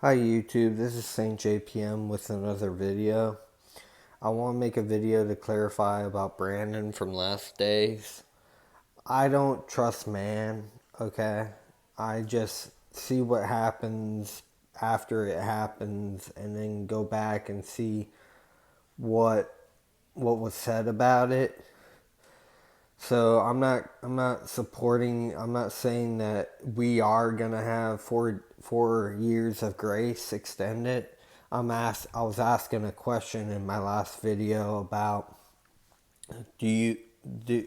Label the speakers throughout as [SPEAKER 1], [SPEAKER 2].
[SPEAKER 1] Hi YouTube, this is Saint JPM with another video. I want to make a video to clarify about Brandon from Last Days. I don't trust man, okay? I just see what happens after it happens and then go back and see what was said about it. So I'm not saying that we are gonna have four years of grace extended. I was asking a question in my last video about do you do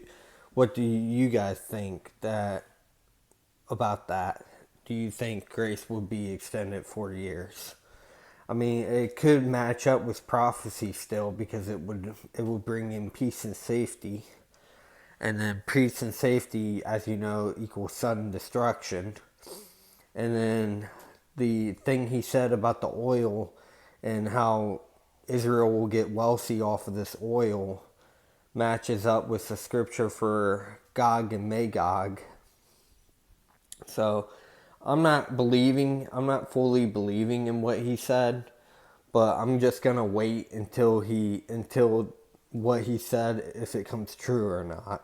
[SPEAKER 1] what do you guys think that about that? Do you think grace will be extended 4 years? I mean, it could match up with prophecy still because it would bring in peace and safety. And then peace and safety, as you know, equals sudden destruction. And then the thing he said about the oil and how Israel will get wealthy off of this oil matches up with the scripture for Gog and Magog. So I'm not fully believing in what he said, but I'm just gonna wait until what he said, if it comes true or not.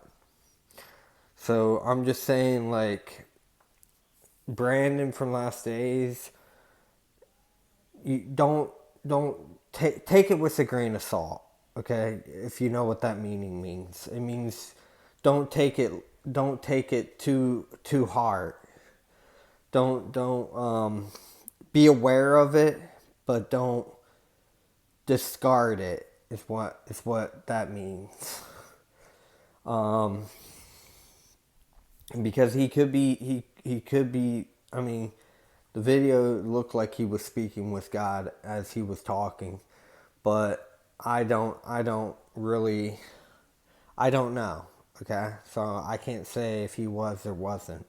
[SPEAKER 1] So I'm just saying, like, Brandon from Last Days, you don't take it with a grain of salt, okay? If you know what that meaning means, it means don't take it don't take it too hard. Don't be aware of it, but don't discard it. Is what that means. Um, because he could be. I mean, the video looked like he was speaking with God as he was talking, but I don't know. Okay, so I can't say if he was or wasn't,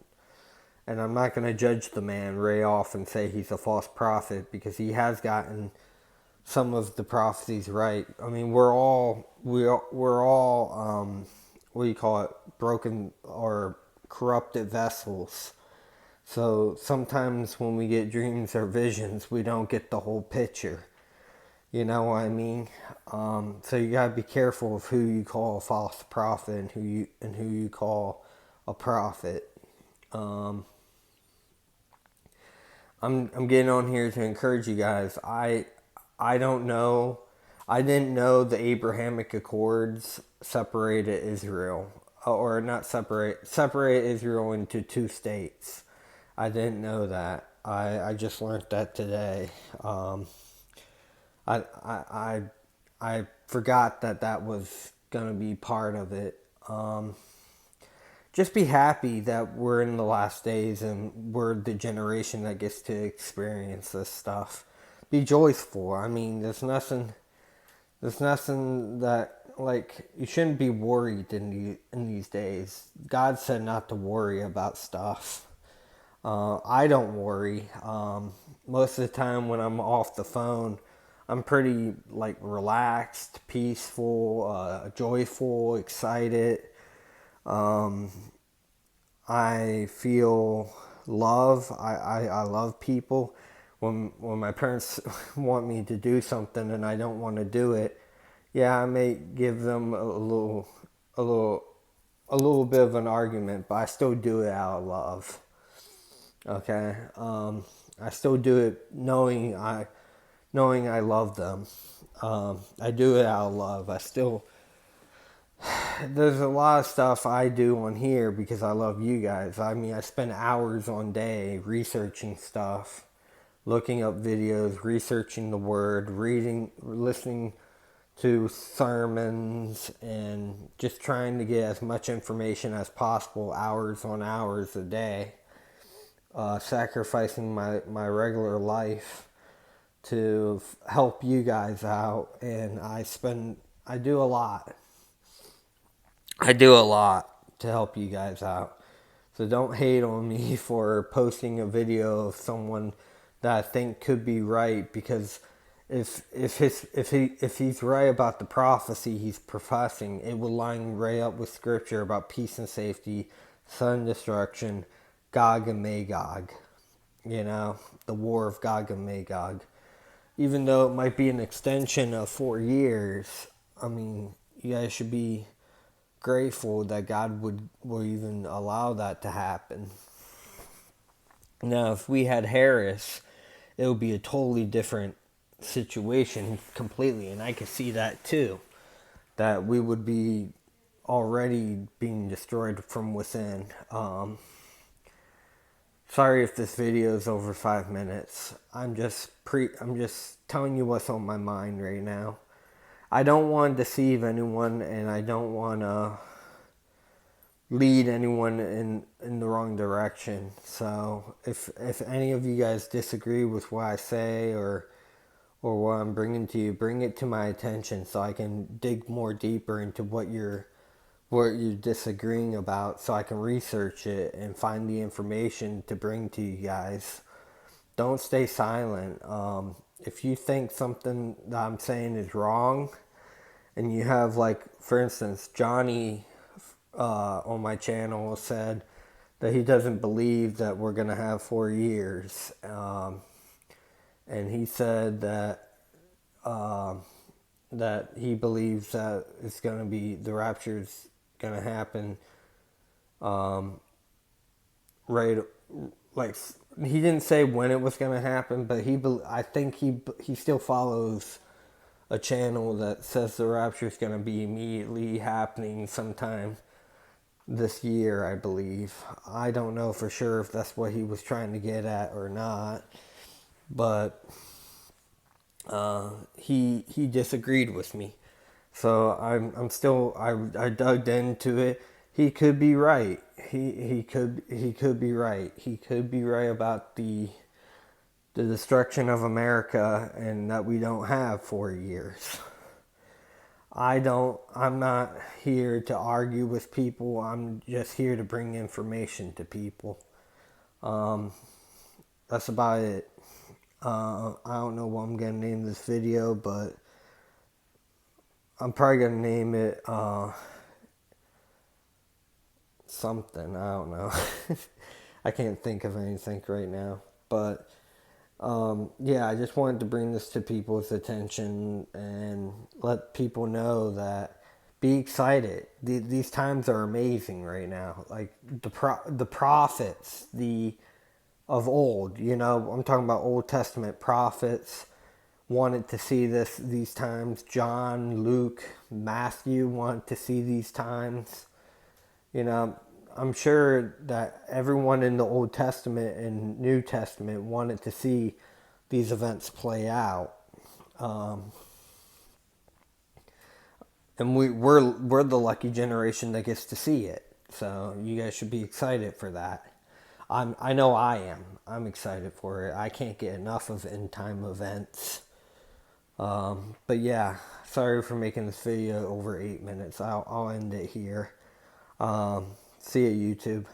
[SPEAKER 1] and I'm not going to judge the man right off and say he's a false prophet because he has gotten some of the prophecies right. I mean, we're all what do you call it, broken or corrupted vessels. So sometimes when we get dreams or visions, we don't get the whole picture. You know what I mean? So you gotta be careful of who you call a false prophet and who you call a prophet. Um, I'm getting on here to encourage you guys. I don't know. I didn't know the Abrahamic Accords separated Israel, or not separate Israel into two states. I didn't know that. I just learned that today. I I I I forgot that that was gonna be part of it. Just be happy that we're in the last days and we're the generation that gets to experience this stuff. Be joyful. I mean, there's nothing that, like, you shouldn't be worried in these days. God said not to worry about stuff. I don't worry. Most of the time when I'm off the phone, I'm pretty, like, relaxed, peaceful, joyful, excited. Um, I feel love. I love people. When my parents want me to do something and I don't want to do it, yeah, I may give them a little, a little bit of an argument, but I still do it out of love. Okay, I still do it knowing I love them. I do it out of love. There's a lot of stuff I do on here because I love you guys. I mean, I spend hours on day researching stuff, looking up videos, researching the word, reading, listening to sermons, and just trying to get as much information as possible, hours on hours a day, sacrificing my regular life to help you guys out. And I do a lot. I do a lot to help you guys out. So don't hate on me for posting a video of someone that I think could be right, because if he's right about the prophecy he's professing, it will line right up with scripture about peace and safety, sudden destruction, Gog and Magog. you know, the war of Gog and Magog. Even though it might be an extension of 4 years, I mean, you guys should be grateful that God would even allow that to happen. Now, if we had Harris, it would be a totally different situation completely, and I could see that too. That we would be already being destroyed from within. Sorry if this video is over 5 minutes. I'm just telling you what's on my mind right now. I don't want to deceive anyone, and I don't want to lead anyone in the wrong direction. So if any of you guys disagree with what I say or what I'm bringing to you, bring it to my attention so I can dig more deeper into what you're disagreeing about, so I can research it and find the information to bring to you guys. Don't stay silent. If you think something that I'm saying is wrong, and you have, like, for instance, Johnny on my channel said that he doesn't believe that we're going to have 4 years. And he said that that he believes that it's going to be, the rapture's going to happen right, like, he didn't say when it was going to happen, but I think he still follows a channel that says the rapture is going to be immediately happening sometime this year, I believe. I don't know for sure if that's what he was trying to get at or not, but he disagreed with me. So I'm still, I dug into it. He could be right. He could be right. He could be right about the destruction of America and that we don't have 4 years. I'm not here to argue with people. I'm just here to bring information to people. That's about it. I don't know what I'm going to name this video, but I'm probably going to name it something. I don't know. I can't think of anything right now. But yeah, I just wanted to bring this to people's attention and let people know that be excited. These times are amazing right now. Like the prophets, of old, you know, I'm talking about Old Testament prophets wanted to see these times. John, Luke, Matthew wanted to see these times. You know, I'm sure that everyone in the Old Testament and New Testament wanted to see these events play out. And we're the lucky generation that gets to see it. So you guys should be excited for that. I know I am. I'm excited for it. I can't get enough of end time events. But yeah, sorry for making this video over 8 minutes. I'll end it here. See you, YouTube.